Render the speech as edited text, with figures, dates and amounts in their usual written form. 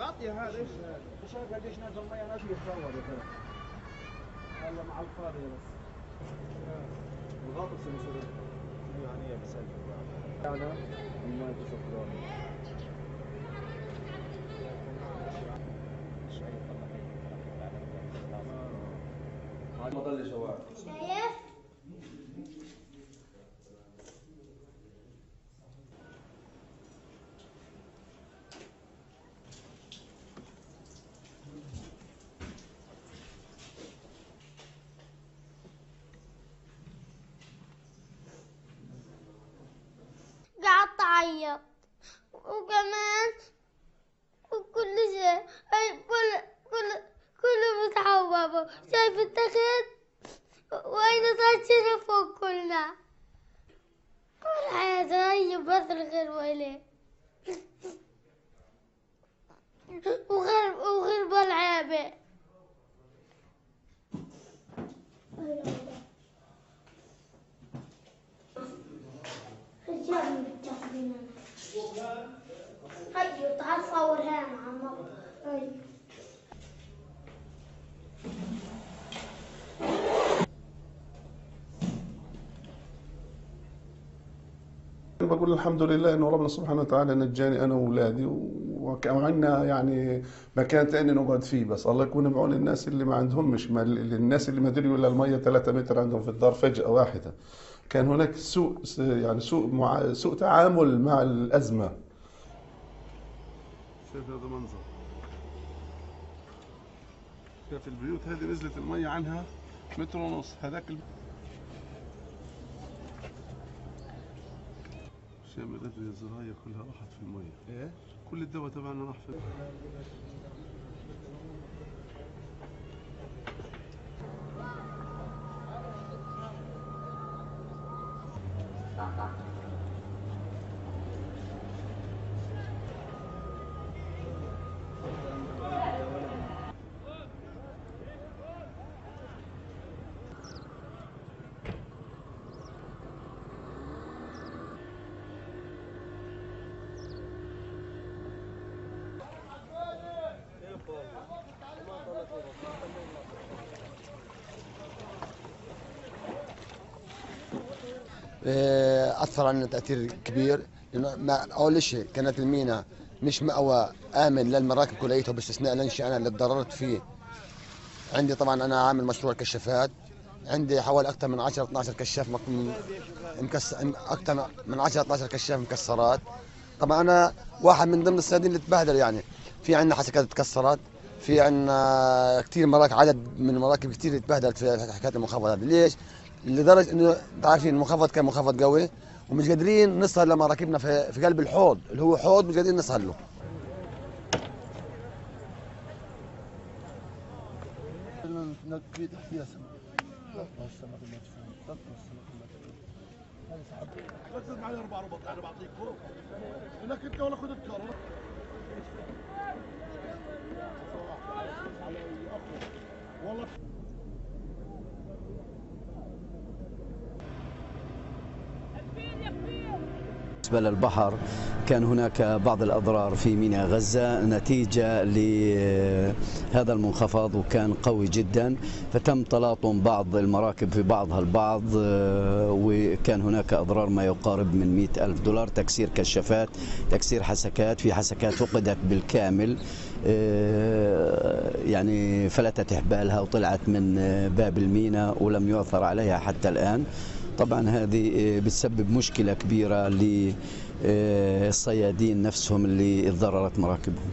غطي هذا ايش هذا؟ شايف قديش نازل ميه ناس يتصور يا ترى. هلا مع الفاضي بس. الغاطس اللي يصير يعني هي بس انا ما تشكرون. ما ضل شواف. شايف؟ قعدت أعيط وكمان وكل شيء كل متحوبة شايف التخت وأين صار فوق كلنا والحياة هي بس الغير وإليه وغير بالعابة هيا تعال صور هنا مع المطر. بقول الحمد لله انه ربنا سبحانه وتعالى نجاني انا واولادي وعندنا يعني مكان تاني نقعد فيه، بس الله يكون بعون الناس اللي ما عندهمش الناس اللي ما دريوا الا الميه 3 متر عندهم في الدار فجأة واحدة. كان هناك سوء تعامل مع الازمه. شوف هذا منظر، شوف البيوت هذه نزلت الميه عنها 1.5 متر، هذاك شامل الأدوية الزراعية كلها راحت في المية. إيه؟ كل الدواء تبعنا راح في أثر علينا تأثير كبير، لأنه أول شيء كانت الميناء مش مأوى آمن للمراكب كليتها باستثناء لانشي أنا اللي تضررت فيه. عندي طبعا أنا عامل مشروع كشافات، عندي حوالي أكثر من 10 12 كشاف أكثر من 10 12 كشاف مكسرات. طبعا أنا واحد من ضمن الصيادين اللي تبهدل، يعني في عندنا حسكات اتكسرت، في عندنا كثير مراكب، عدد من المراكب كثير اتبهدلت في حكاية المنخفض هذا. ليش؟ لدرجه انه انتم عارفين المنخفض كان منخفض قوي ومش قادرين نصل لمراكبنا في قلب الحوض اللي هو حوض، مش قادرين نصل له. نقي تحت يا سمك. السمك المدفون، السمك المدفون. لا تزيد معي 4 ربط، انا بعطيك فرق. انك انت ولا خذ الكار. والله بالنسبة للبحر كان هناك بعض الأضرار في ميناء غزة نتيجة لهذا المنخفض، وكان قوي جدا، فتم تلاطم بعض المراكب في بعضها البعض، وكان هناك أضرار ما يقارب من 100,000 دولار، تكسير كشافات، تكسير حسكات، في حسكات فقدت بالكامل، يعني فلتت حبالها وطلعت من باب الميناء ولم يعثر عليها حتى الآن. طبعا هذه بتسبب مشكلة كبيرة للصيادين نفسهم اللي اتضررت مراكبهم.